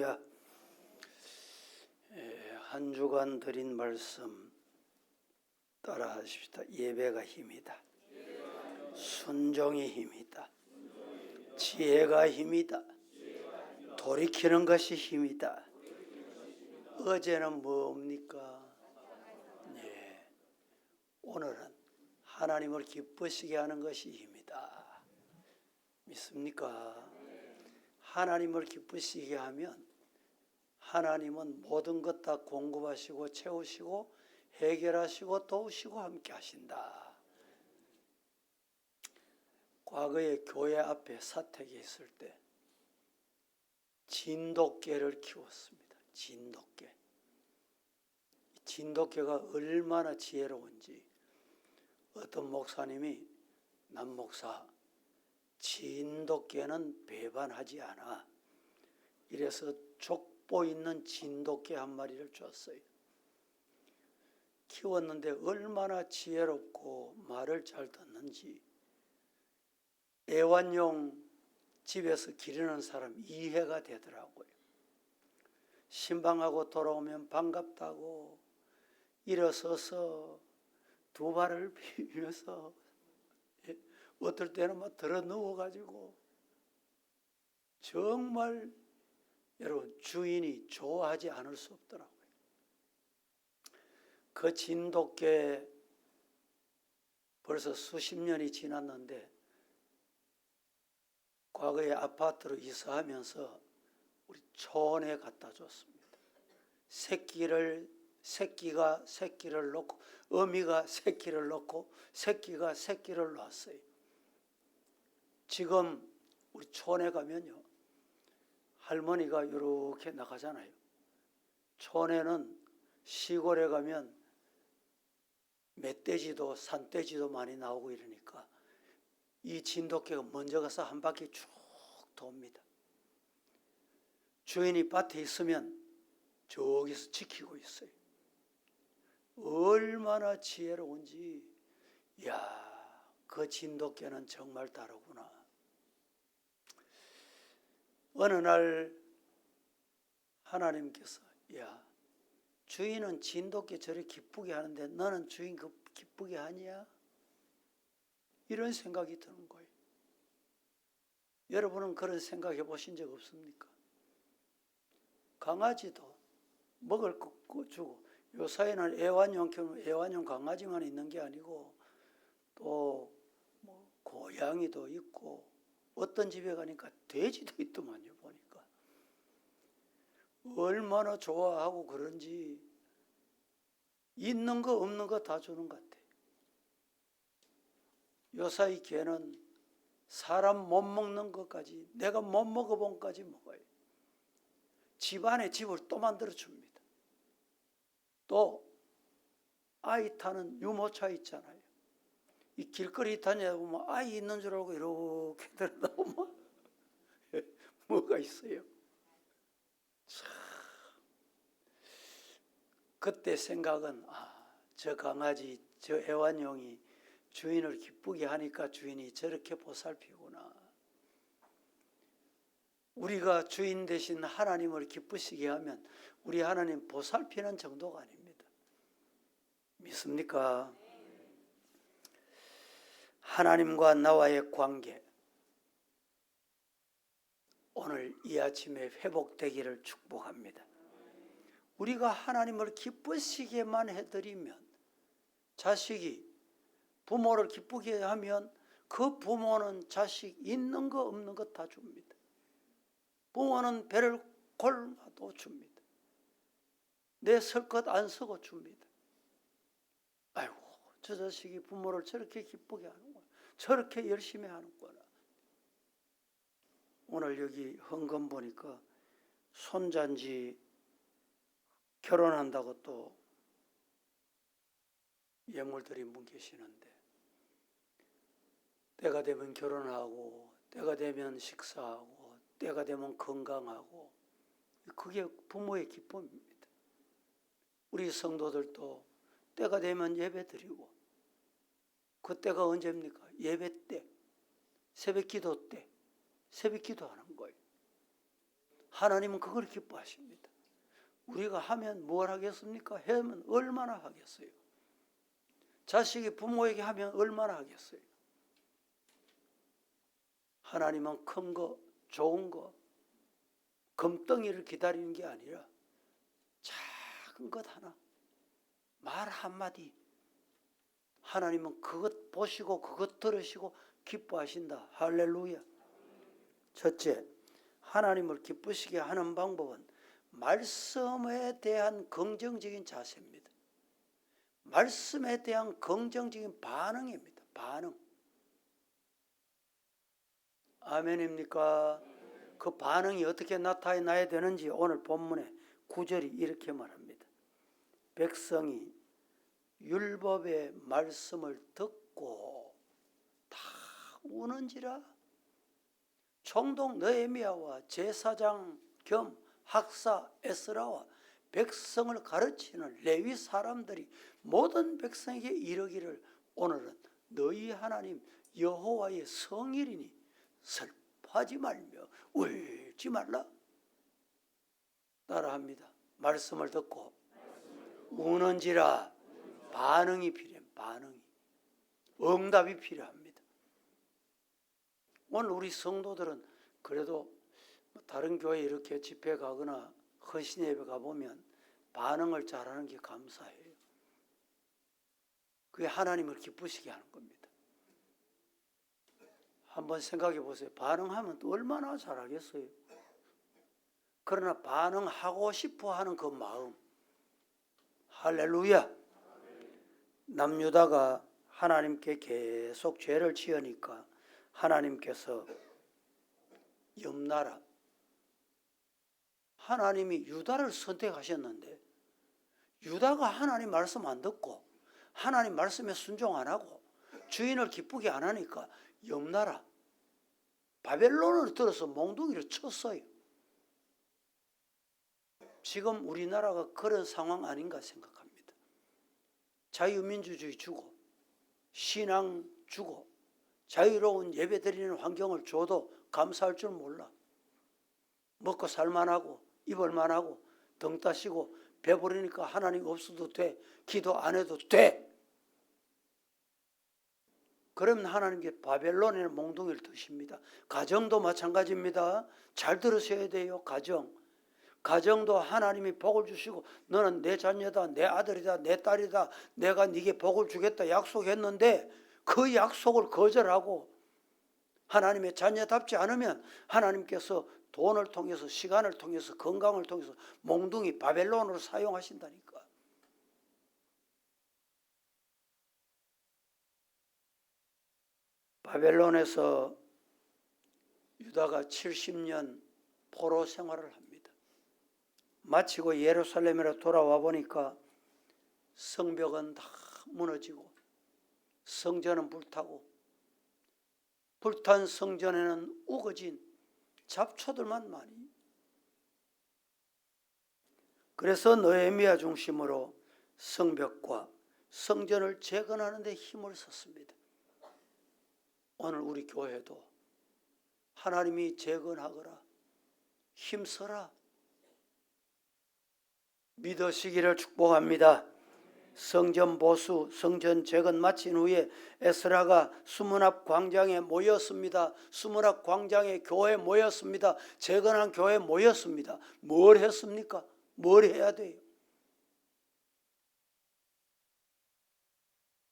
할렐루야. 한 주간 드린 말씀 따라 하십시다. 예배가 힘이다. 순종이 힘이다. 지혜가 힘이다. 돌이키는 것이 힘이다. 어제는 뭡니까? 오늘은 하나님을 기쁘시게 하는 것이 힘이다. 믿습니까? 하나님을 기쁘시게 하면 하나님은 모든 것 다 공급하시고 채우시고 해결하시고 도우시고 함께 하신다. 과거에 교회 앞에 사택에 있을 때 진돗개를 키웠습니다. 진돗개. 진돗개가 얼마나 지혜로운지 어떤 목사님이 남 목사, 진돗개는 배반하지 않아. 이래서 족보 있는 진돗개 한 마리를 줬어요. 키웠는데 얼마나 지혜롭고 말을 잘 듣는지 애완용 집에서 기르는 사람 이해가 되더라고요. 신방하고 돌아오면 반갑다고 일어서서 두 발을 비비면서 어떨 때는 막 들어 누워가지고 정말 여러분 주인이 좋아하지 않을 수 없더라고요. 그 진돗개 벌써 수십 년이 지났는데 과거에 아파트로 이사하면서 우리 촌에 갖다 줬습니다. 새끼가 새끼를 놓고 어미가 새끼를 놓고 새끼가 새끼를 낳았어요. 지금 우리 촌에 가면요 할머니가 이렇게 나가잖아요. 촌에는 시골에 가면 멧돼지도 산돼지도 많이 나오고 이러니까 이 진돗개가 먼저 가서 한 바퀴 쭉 돕니다. 주인이 밭에 있으면 저기서 지키고 있어요. 얼마나 지혜로운지. 이야, 그 진돗개는 정말 다르구나. 어느 날 하나님께서 야, 주인은 진돗개 저리 기쁘게 하는데 너는 주인 기쁘게 하냐? 이런 생각이 드는 거예요. 여러분은 그런 생각해 보신 적 없습니까? 강아지도 먹을 거 주고 요사이는 애완용 강아지만 있는 게 아니고 또 뭐 고양이도 있고 어떤 집에 가니까 돼지도 있더만요. 보니까 얼마나 좋아하고 그런지 있는 거 없는 거 다 주는 것 같아요. 요사이 개는 사람 못 먹는 것까지 내가 못 먹어본 것까지 먹어요. 집 안에 집을 또 만들어 줍니다. 또 아이 타는 유모차 있잖아요. 이 길거리 다니다 보면 아이 있는 줄 알고 이렇게 들여다보면 뭐가 있어요. 참 그때 생각은 저 강아지 저 애완용이 주인을 기쁘게 하니까 주인이 저렇게 보살피구나. 우리가 주인 대신 하나님을 기쁘시게 하면 우리 하나님 보살피는 정도가 아닙니다. 믿습니까? 하나님과 나와의 관계 오늘 이 아침에 회복되기를 축복합니다. 우리가 하나님을 기쁘시게만 해드리면 자식이 부모를 기쁘게 하면 그 부모는 자식 있는 거 없는 거 다 줍니다. 부모는 배를 골마도 줍니다. 내 설 것 안 쓰고 줍니다. 아이고 저 자식이 부모를 저렇게 기쁘게 하는구나. 저렇게 열심히 하는구나. 오늘 여기 헌금 보니까 손잔지 결혼한다고 또 예물 드린 분 계시는데 때가 되면 결혼하고 때가 되면 식사하고 때가 되면 건강하고 그게 부모의 기쁨입니다. 우리 성도들도 때가 되면 예배 드리고 그 때가 언제입니까? 예배 때, 새벽 기도 때 새벽 기도하는 거예요. 하나님은 그걸 기뻐하십니다. 우리가 하면 뭘 하겠습니까? 하면 얼마나 하겠어요? 자식이 부모에게 하면 얼마나 하겠어요? 하나님은 큰 거, 좋은 거, 금덩이를 기다리는 게 아니라 작은 것 하나, 말 한마디, 하나님은 그것 보시고 그것 들으시고 기뻐하신다. 할렐루야. 첫째, 하나님을 기쁘시게 하는 방법은 말씀에 대한 긍정적인 자세입니다. 말씀에 대한 긍정적인 반응입니다. 반응. 아멘입니까? 그 반응이 어떻게 나타나야 되는지 오늘 본문의 9절이 이렇게 말합니다. 백성이 율법의 말씀을 듣고 다 우는지라. 총독 느헤미야와 제사장 겸 학사 에스라와 백성을 가르치는 레위 사람들이 모든 백성에게 이르기를 오늘은 너희 하나님 여호와의 성일이니 슬퍼하지 말며 울지 말라. 따라합니다. 말씀을 듣고 우는지라. 반응이 필요해요. 반응이. 응답이 필요합니다. 오늘 우리 성도들은 그래도 다른 교회 이렇게 집회 가거나 헌신 예배 가보면 반응을 잘하는 게 감사해요. 그게 하나님을 기쁘시게 하는 겁니다. 한번 생각해 보세요. 반응하면 또 얼마나 잘하겠어요. 그러나 반응하고 싶어 하는 그 마음. 할렐루야. 남유다가 하나님께 계속 죄를 지으니까 하나님께서 염나라, 하나님이 유다를 선택하셨는데 유다가 하나님 말씀 안 듣고 하나님 말씀에 순종 안 하고 주인을 기쁘게 안 하니까 염나라, 바벨론을 들어서 몽둥이를 쳤어요. 지금 우리나라가 그런 상황 아닌가 생각합니다. 자유민주주의 주고 신앙 주고 자유로운 예배 드리는 환경을 줘도 감사할 줄 몰라. 먹고 살만하고 입을만하고 등 따시고 배부르니까 하나님 없어도 돼. 기도 안 해도 돼. 그러면 하나님께 바벨론의 몽둥이를 드십니다. 가정도 마찬가지입니다. 잘 들으셔야 돼요. 가정도 하나님이 복을 주시고 너는 내 자녀다, 내 아들이다, 내 딸이다, 내가 네게 복을 주겠다 약속했는데 그 약속을 거절하고 하나님의 자녀답지 않으면 하나님께서 돈을 통해서 시간을 통해서 건강을 통해서 몽둥이 바벨론으로 사용하신다니까. 바벨론에서 유다가 70년 포로 생활을 합니다. 마치고 예루살렘으로 돌아와 보니까 성벽은 다 무너지고 성전은 불타고 불탄 성전에는 우거진 잡초들만 많이. 그래서 느헤미야 중심으로 성벽과 성전을 재건하는 데 힘을 썼습니다. 오늘 우리 교회도 하나님이 재건하거라 힘써라 믿으시기를 축복합니다. 성전 보수, 성전 재건 마친 후에 에스라가 수문 앞 광장에 모였습니다. 수문 앞 광장에 교회 모였습니다. 재건한 교회 모였습니다. 뭘 했습니까? 뭘 해야 돼요?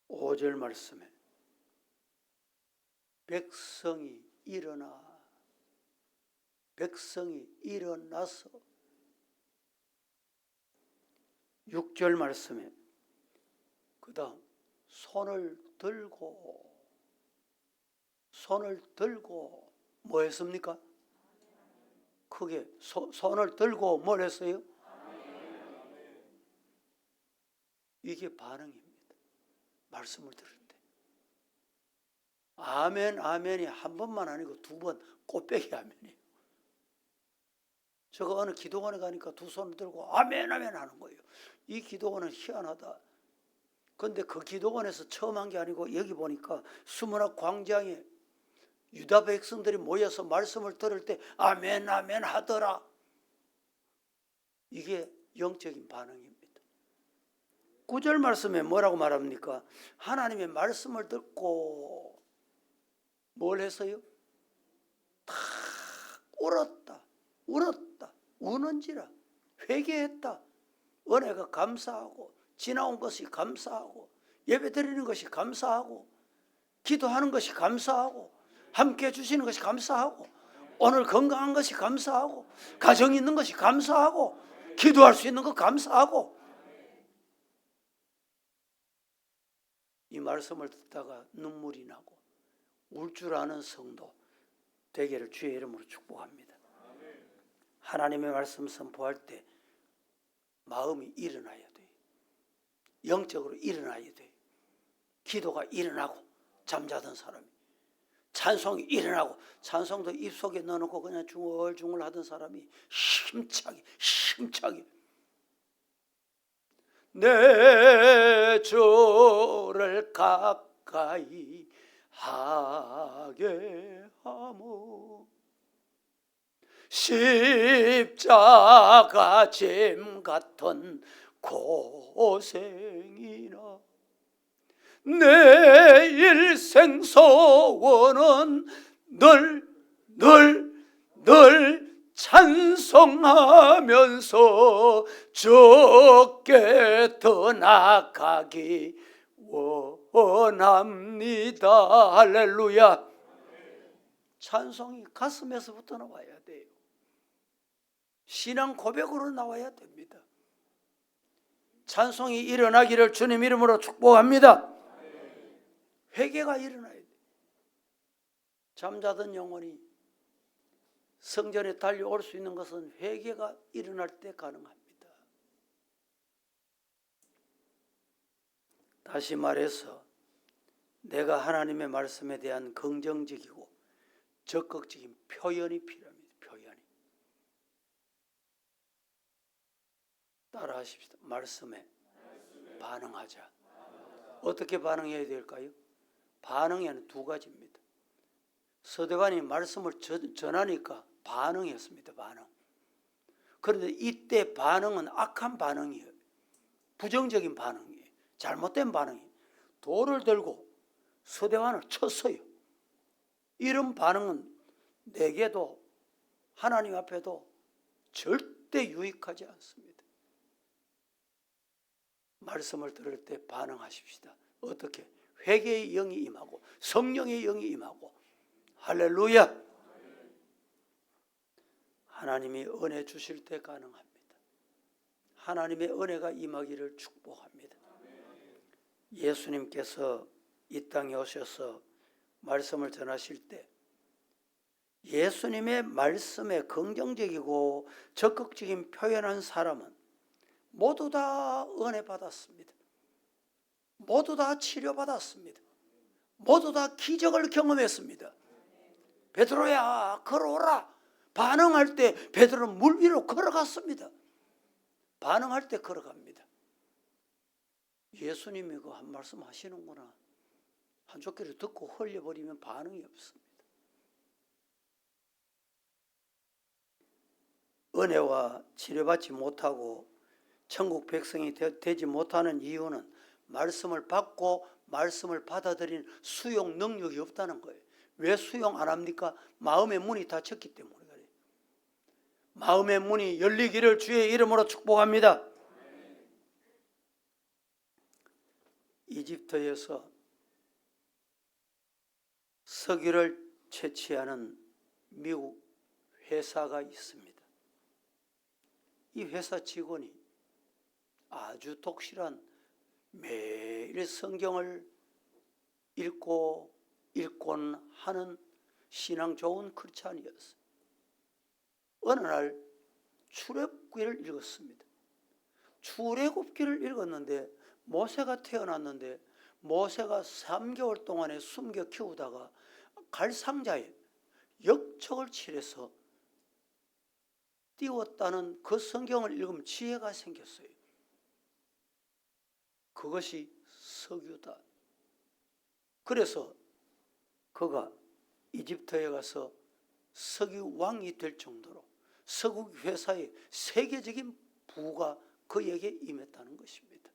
5절 말씀에 백성이 일어나서 6절 말씀에 그 다음 손을 들고 뭐 했습니까? 크게 손을 들고 뭘 했어요? 이게 반응입니다. 말씀을 들을 때 아멘 아멘이 한 번만 아니고 두 번 꽃배기 아멘이에요. 제가 어느 기도원에 가니까 두 손을 들고 아멘 아멘 하는 거예요. 이 기도원은 희한하다. 그런데 그 기도원에서 처음 한 게 아니고 여기 보니까 수문학 광장에 유다 백성들이 모여서 말씀을 들을 때 아멘 아멘 하더라. 이게 영적인 반응입니다. 9절 말씀에 뭐라고 말합니까? 하나님의 말씀을 듣고 뭘 했어요? 다 울었다. 우는지라. 회개했다. 은혜가 감사하고, 지나온 것이 감사하고, 예배 드리는 것이 감사하고, 기도하는 것이 감사하고, 함께 해주시는 것이 감사하고, 오늘 건강한 것이 감사하고, 가정 있는 것이 감사하고, 기도할 수 있는 것 감사하고. 이 말씀을 듣다가 눈물이 나고 울 줄 아는 성도 되기를 주의 이름으로 축복합니다. 하나님의 말씀 선포할 때 마음이 일어나야 돼요. 영적으로 일어나야 돼요. 기도가 일어나고, 잠자던 사람이 찬송이 일어나고, 찬송도 입속에 넣어놓고 그냥 중얼중얼 하던 사람이 힘차게 내 주를 가까이 하게 하모 십자가 짐 같은 고생이나 내 일생 소원은 늘 찬송하면서 주께 더 나아가기 원합니다. 할렐루야. 찬송이 가슴에서부터 나와야 돼요. 신앙 고백으로 나와야 됩니다. 찬송이 일어나기를 주님 이름으로 축복합니다. 회개가 일어나야 돼요. 잠자던 영혼이 성전에 달려올 수 있는 것은 회개가 일어날 때 가능합니다. 다시 말해서 내가 하나님의 말씀에 대한 긍정적이고 적극적인 표현이 필요합니다. 표현이. 따라하십시다. 말씀에 반응하자. 어떻게 반응해야 될까요? 반응에는 두 가지입니다. 서대관이 말씀을 전하니까 반응했습니다. 반응. 그런데 이때 반응은 악한 반응이에요. 부정적인 반응이에요. 잘못된 반응이에요. 돌을 들고 서대관을 쳤어요. 이런 반응은 내게도 하나님 앞에도 절대 유익하지 않습니다. 말씀을 들을 때 반응하십시다. 어떻게? 회개의 영이 임하고 성령의 영이 임하고. 할렐루야. 하나님이 은혜 주실 때 가능합니다. 하나님의 은혜가 임하기를 축복합니다. 예수님께서 이 땅에 오셔서 말씀을 전하실 때 예수님의 말씀에 긍정적이고 적극적인 표현한 사람은 모두 다 은혜 받았습니다. 모두 다 치료받았습니다. 모두 다 기적을 경험했습니다. 베드로야 걸어오라. 반응할 때 베드로는 물 위로 걸어갔습니다. 반응할 때 걸어갑니다. 예수님이 그 한 말씀 하시는구나. 한쪽 귀를 듣고 흘려버리면 반응이 없습니다. 은혜와 치료받지 못하고 천국 백성이 되지 못하는 이유는 말씀을 받고 말씀을 받아들이는 수용 능력이 없다는 거예요. 왜 수용 안 합니까? 마음의 문이 닫혔기 때문에 그래요. 마음의 문이 열리기를 주의 이름으로 축복합니다. 이집트에서 석유를 채취하는 미국 회사가 있습니다. 이 회사 직원이 아주 독실한 매일 성경을 읽곤 하는 신앙 좋은 크리스찬이었어요. 어느 날 출애굽기를 읽었습니다. 출애굽기를 읽었는데 모세가 태어났는데 모세가 3개월 동안에 숨겨 키우다가 갈상자에 역적을 칠해서 띄웠다는 그 성경을 읽으면 지혜가 생겼어요. 그것이 석유다. 그래서 그가 이집트에 가서 석유 왕이 될 정도로 석유 회사의 세계적인 부가 그에게 임했다는 것입니다.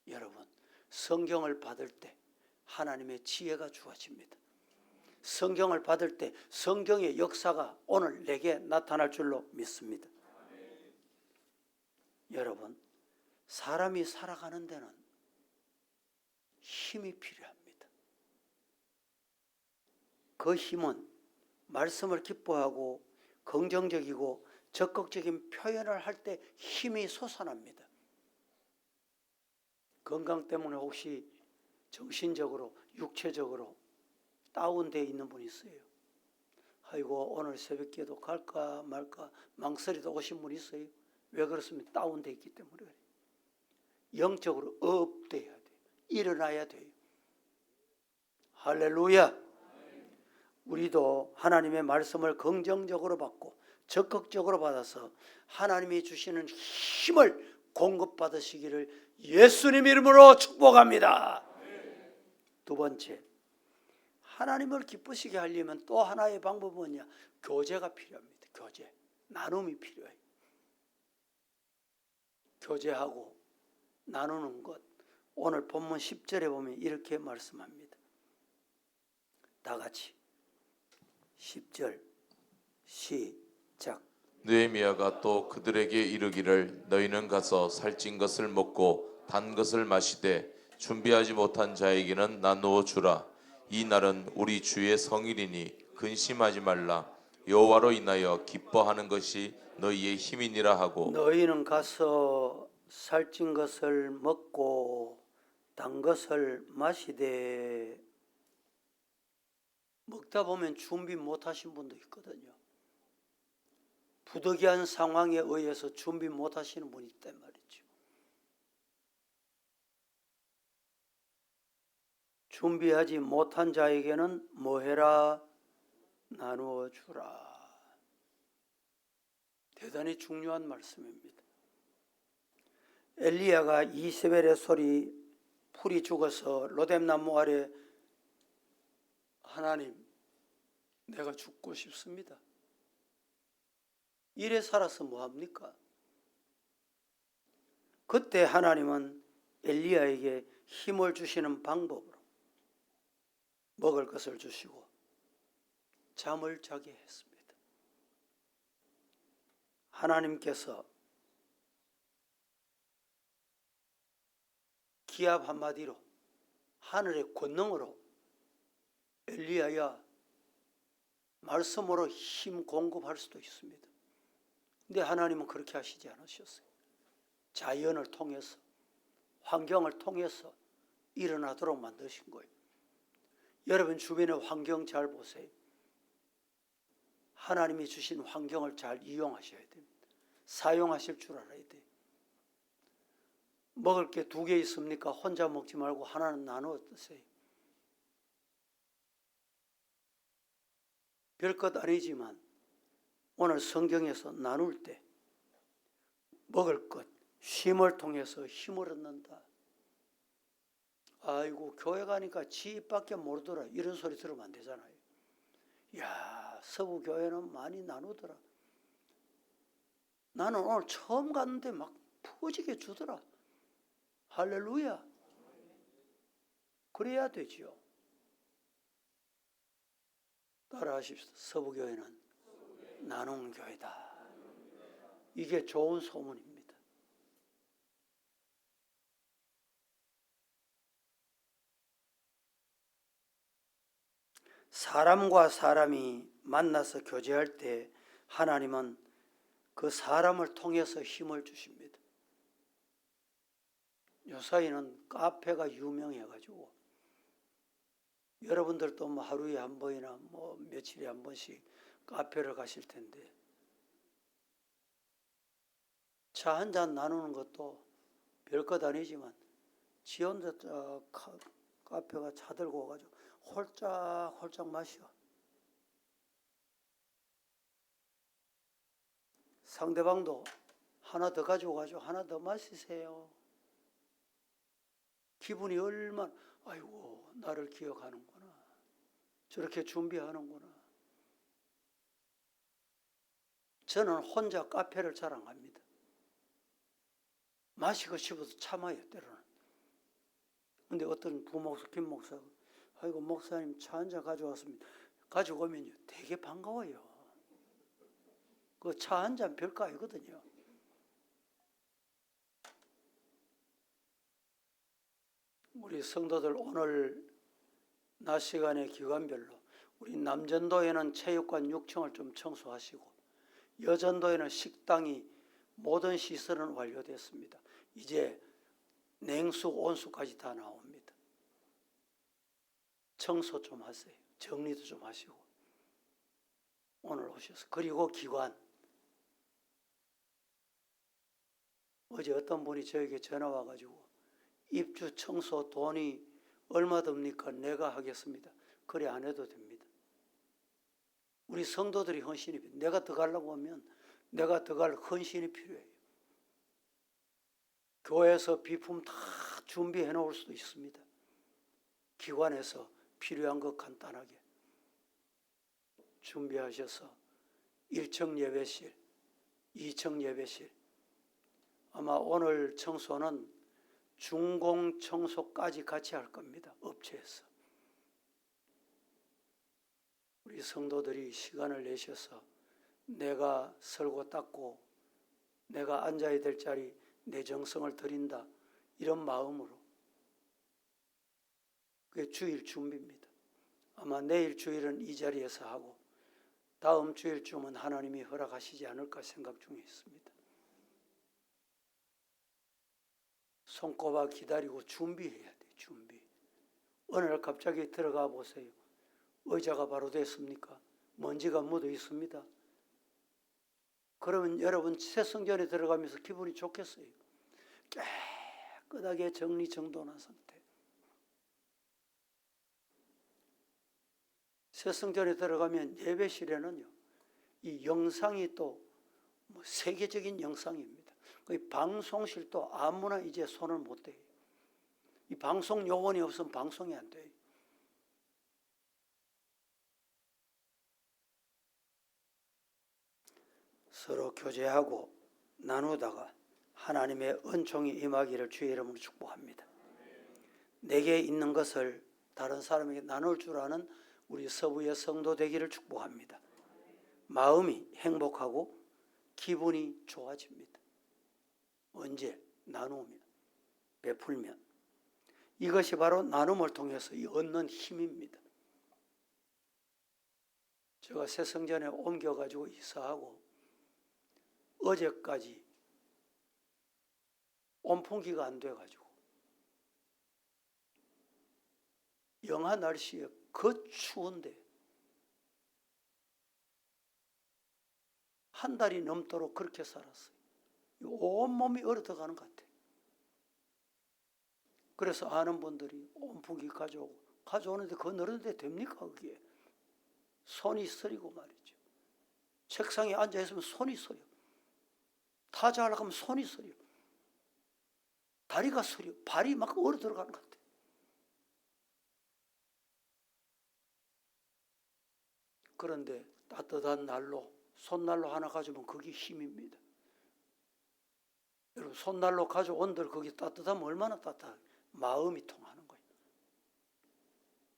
여러분, 성경을 받을 때 하나님의 지혜가 주어집니다. 성경을 받을 때 성경의 역사가 오늘 내게 나타날 줄로 믿습니다. 여러분, 사람이 살아가는 데는 힘이 필요합니다. 그 힘은 말씀을 기뻐하고 긍정적이고 적극적인 표현을 할 때 힘이 솟아납니다. 건강 때문에 혹시 정신적으로 육체적으로 다운되어 있는 분이 있어요. 아이고 오늘 새벽기도 갈까 말까 망설이다 오신 분이 있어요. 왜 그렇습니까? 다운되어 있기 때문에 그래요. 영적으로 업돼야 돼요. 일어나야 돼요. 할렐루야. 우리도 하나님의 말씀을 긍정적으로 받고 적극적으로 받아서 하나님이 주시는 힘을 공급받으시기를 예수님 이름으로 축복합니다. 두 번째, 하나님을 기쁘시게 하려면 또 하나의 방법은 뭐냐? 교제가 필요합니다. 교제, 나눔이 필요해요. 교제하고 나누는 것, 오늘 본문 10절에 보면 이렇게 말씀합니다. 다 같이 10절 시작. 느헤미야가 또 그들에게 이르기를 너희는 가서 살찐 것을 먹고 단 것을 마시되 준비하지 못한 자에게는 나누어 주라. 이 날은 우리 주의 성일이니 근심하지 말라. 여호와로 인하여 기뻐하는 것이 너희의 힘이니라 하고. 너희는 가서 살찐 것을 먹고 단 것을 마시되, 먹다 보면 준비 못하신 분도 있거든요. 부득이한 상황에 의해서 준비 못하시는 분이 있단 말이죠. 준비하지 못한 자에게는 뭐해라? 나누어 주라. 대단히 중요한 말씀입니다. 엘리야가 이세벨의 소리 풀이 죽어서 로뎀나무 아래 하나님 내가 죽고 싶습니다. 이래 살아서 뭐합니까? 그때 하나님은 엘리야에게 힘을 주시는 방법으로 먹을 것을 주시고 잠을 자게 했습니다. 하나님께서 기합 한마디로 하늘의 권능으로 엘리야야 말씀으로 힘 공급할 수도 있습니다. 근데 하나님은 그렇게 하시지 않으셨어요. 자연을 통해서 환경을 통해서 일어나도록 만드신 거예요. 여러분 주변의 환경 잘 보세요. 하나님이 주신 환경을 잘 이용하셔야 됩니다. 사용하실 줄 알아야 돼요. 먹을 게 2개 있습니까? 혼자 먹지 말고 하나는 나누어 드세요. 별것 아니지만 오늘 성경에서 나눌 때 먹을 것, 쉼을 통해서 힘을 얻는다. 아이고 교회 가니까 지 입밖에 모르더라. 이런 소리 들으면 안 되잖아요. 야, 서부 교회는 많이 나누더라. 나는 오늘 처음 갔는데 막 푸지게 주더라. 할렐루야. 그래야 되지요. 따라하십시오. 서부 교회는 나누는 교회다. 이게 좋은 소문입니다. 사람과 사람이 만나서 교제할 때 하나님은 그 사람을 통해서 힘을 주십니다. 요사이는 카페가 유명해가지고 여러분들도 뭐 하루에 한 번이나 뭐 며칠에 한 번씩 카페를 가실 텐데 차 한 잔 나누는 것도 별것 아니지만 지 혼자 카페가 차 들고 와가지고 홀짝홀짝 마셔. 상대방도 하나 더 가지고 가지고 하나 더 마시세요. 기분이 얼마나 아이고 나를 기억하는구나. 저렇게 준비하는구나. 저는 혼자 카페를 잘 안 갑니다. 마시고 싶어서 참아요, 때로는. 근데 어떤 부목사, 김목사가 아이고 목사님 차 한 잔 가져왔습니다. 가지고 오면요 되게 반가워요. 그 차 한 잔 별거 아니거든요. 우리 성도들 오늘 낮 시간에 기관별로 우리 남전도에는 체육관 6층을 좀 청소하시고 여전도에는 식당이 모든 시설은 완료됐습니다. 이제 냉수, 온수까지 다 나옵니다. 청소 좀 하세요. 정리도 좀 하시고 오늘 오셔서. 그리고 기관, 어제 어떤 분이 저에게 전화 와가지고 입주 청소 돈이 얼마 듭니까? 내가 하겠습니다. 그래 안 해도 됩니다. 우리 성도들이 헌신이 필요해요. 내가 더 가려고 하면 내가 더 갈 헌신이 필요해요. 교회에서 비품 다 준비해 놓을 수도 있습니다. 기관에서 필요한 것 간단하게 준비하셔서 1층 예배실, 2층 예배실, 아마 오늘 청소는 중공 청소까지 같이 할 겁니다. 업체에서. 우리 성도들이 시간을 내셔서 내가 설고 닦고 내가 앉아야 될 자리 내 정성을 드린다, 이런 마음으로. 그게 주일 준비입니다. 아마 내일 주일은 이 자리에서 하고 다음 주일쯤은 하나님이 허락하시지 않을까 생각 중에 있습니다. 손꼽아 기다리고 준비해야 돼. 준비. 어느 날 갑자기 들어가 보세요. 의자가 바로 됐습니까? 먼지가 묻어 있습니다. 그러면 여러분 새성전에 들어가면서 기분이 좋겠어요. 깨끗하게 정리정돈한 상태. 새성전에 들어가면 예배실에는요, 이 영상이 또 세계적인 영상입니다. 그 방송실도 아무나 이제 손을 못 대요. 이 방송 요원이 없으면 방송이 안 돼요. 서로 교제하고 나누다가 하나님의 은총이 임하기를 주의 이름으로 축복합니다. 내게 있는 것을 다른 사람에게 나눌 줄 아는 우리 서부의 성도 되기를 축복합니다. 마음이 행복하고 기분이 좋아집니다. 언제? 나누면, 베풀면. 이것이 바로 나눔을 통해서 얻는 힘입니다. 제가 새성전에 옮겨가지고 이사하고 어제까지 온풍기가 안 돼가지고 영하 날씨에 추운데 한 달이 넘도록 그렇게 살았어요. 온몸이 얼어들어가는 것 같아요. 그래서 아는 분들이 온풍기 가져오는데 그거 넣는데 됩니까? 그게 손이 서리고 말이죠. 책상에 앉아있으면 손이 서려. 타자 하려고 하면 손이 서려. 다리가 서려. 발이 막 얼어들어가는 것 같아요. 그런데 따뜻한 난로, 손난로 하나 가져오면 그게 힘입니다. 여러분 손난로 가져온들 거기 따뜻하면 얼마나 따뜻해. 마음이 통하는 거예요.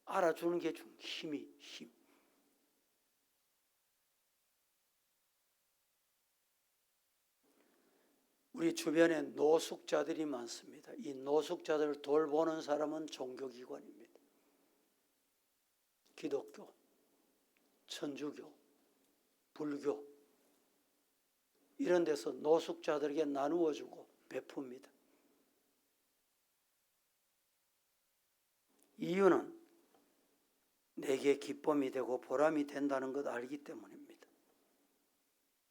알아주는 게 힘이 힘. 우리 주변에 노숙자들이 많습니다. 이 노숙자들을 돌보는 사람은 종교기관입니다. 기독교, 천주교, 불교 이런 데서 노숙자들에게 나누어주고 베풉니다. 이유는 내게 기쁨이 되고 보람이 된다는 것 알기 때문입니다.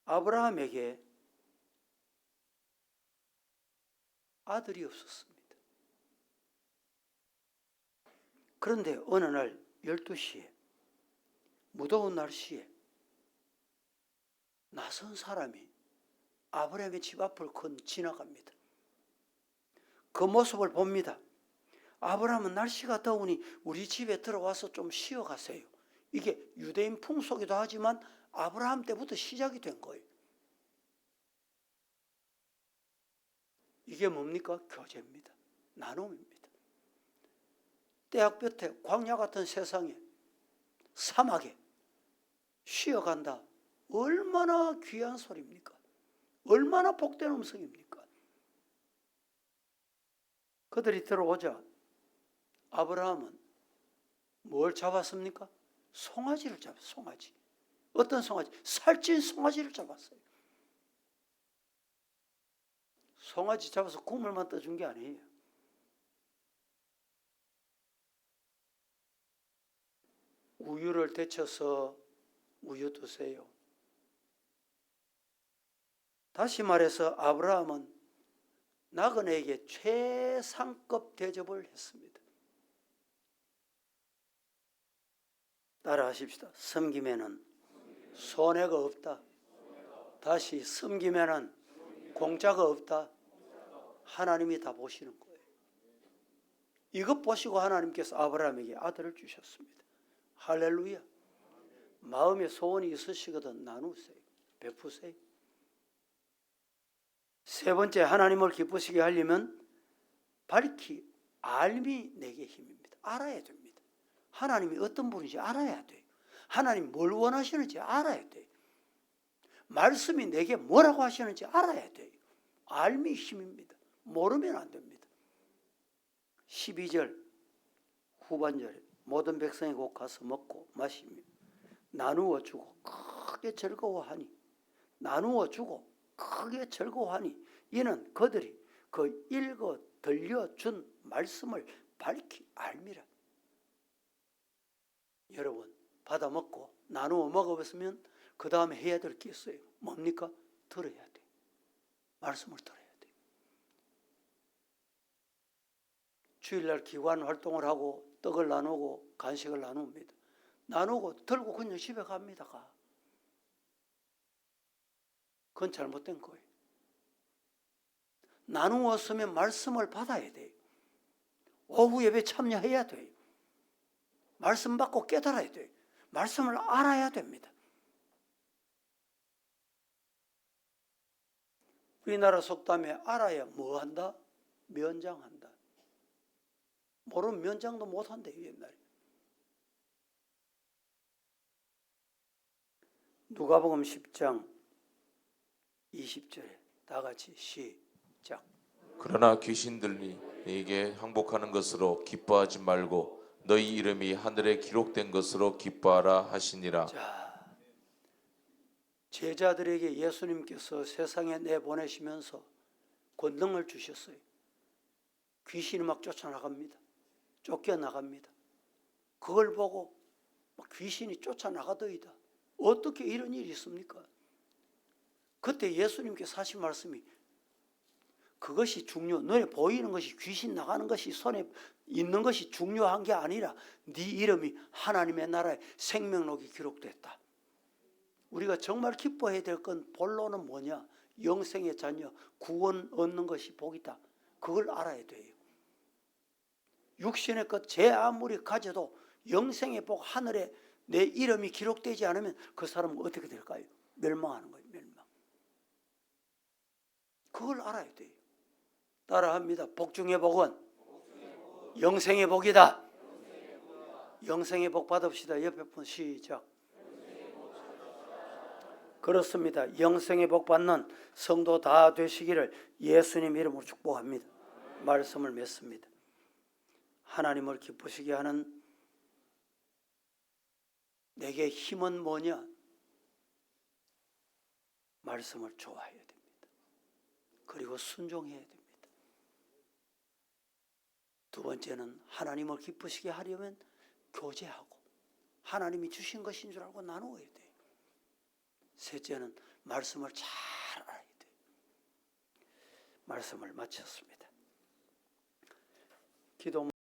아브라함에게 아들이 없었습니다. 그런데 어느 날 12시에 무더운 날씨에 낯선 사람이 아브라함의 집 앞을 지나갑니다. 그 모습을 봅니다. 아브라함은 날씨가 더우니 우리 집에 들어와서 좀 쉬어가세요. 이게 유대인 풍속이기도 하지만 아브라함 때부터 시작이 된 거예요. 이게 뭡니까? 교제입니다. 나눔입니다. 대학볕에 광야 같은 세상에 사막에 쉬어간다. 얼마나 귀한 소리입니까? 얼마나 복된 음성입니까? 그들이 들어오자 아브라함은 뭘 잡았습니까? 송아지를 잡았어요. 송아지. 어떤 송아지? 살찐 송아지를 잡았어요. 송아지 잡아서 국물만 떠준 게 아니에요. 우유를 데쳐서 우유 드세요. 다시 말해서 아브라함은 나그네에게 최상급 대접을 했습니다. 따라하십시다. 섬김에는 손해가 없다. 다시 섬김에는 공짜가 없다. 하나님이 다 보시는 거예요. 이것 보시고 하나님께서 아브라함에게 아들을 주셨습니다. 할렐루야. 마음에 소원이 있으시거든 나누세요. 베푸세요. 세 번째, 하나님을 기쁘시게 하려면 밝히 알미 내게 힘입니다. 알아야 됩니다. 하나님이 어떤 분인지 알아야 돼요. 하나님 뭘 원하시는지 알아야 돼요. 말씀이 내게 뭐라고 하시는지 알아야 돼요. 알미 힘입니다. 모르면 안 됩니다. 12절 후반절에 모든 백성이 곧 가서 먹고 마시며 나누어 주고 크게 즐거워하니, 나누어 주고 크게 즐거워하니 이는 그들이 그 읽어 들려준 말씀을 밝히 알미라. 여러분, 받아 먹고 나누어 먹어봤으면 그 다음에 해야 될 게 있어요. 뭡니까? 들어야 돼. 말씀을 들어야 돼. 주일날 기관 활동을 하고 떡을 나누고 간식을 나눕니다. 나누고 들고 그냥 집에 갑니다. 그건 잘못된 거예요. 나누었으면 말씀을 받아야 돼요. 오후 예배 참여해야 돼요. 말씀 받고 깨달아야 돼요. 말씀을 알아야 됩니다. 우리나라 속담에 알아야 뭐 한다? 면장한다. 모르면 면장도 못한대요. 옛날에. 누가복음 10장 20절에 다 같이 시작. 그러나 귀신들이 네게 항복하는 것으로 기뻐하지 말고 너희 이름이 하늘에 기록된 것으로 기뻐하라 하시니라. 자, 제자들에게 예수님께서 세상에 내보내시면서 권능을 주셨어요. 귀신이 막 쫓아나갑니다. 쫓겨나갑니다. 그걸 보고 귀신이 쫓아나가더이다. 어떻게 이런 일이 있습니까? 그때 예수님께서 하신 말씀이 그것이 눈에 보이는 것이 귀신 나가는 것이 손에 있는 것이 중요한 게 아니라 네 이름이 하나님의 나라에 생명록이 기록됐다. 우리가 정말 기뻐해야 될 건 본론은 뭐냐? 영생의 자녀, 구원 얻는 것이 복이다. 그걸 알아야 돼요. 육신의 것 제 아무리 가져도 영생의 복 하늘에 내 이름이 기록되지 않으면 그 사람은 어떻게 될까요? 멸망하는 거예요. 멸망. 그걸 알아야 돼요. 따라합니다. 복 중의 복은 영생의 복이다. 영생의 복 받읍시다. 옆에 분 시작. 그렇습니다. 영생의 복 받는 성도 다 되시기를 예수님 이름으로 축복합니다. 말씀을 맺습니다. 하나님을 기쁘시게 하는 내게 힘은 뭐냐? 말씀을 좋아해야 됩니다. 그리고 순종해야 됩니다. 두 번째는 하나님을 기쁘시게 하려면 교제하고 하나님이 주신 것인 줄 알고 나누어야 돼요. 셋째는 말씀을 잘 알아야 돼요. 말씀을 마쳤습니다. 기도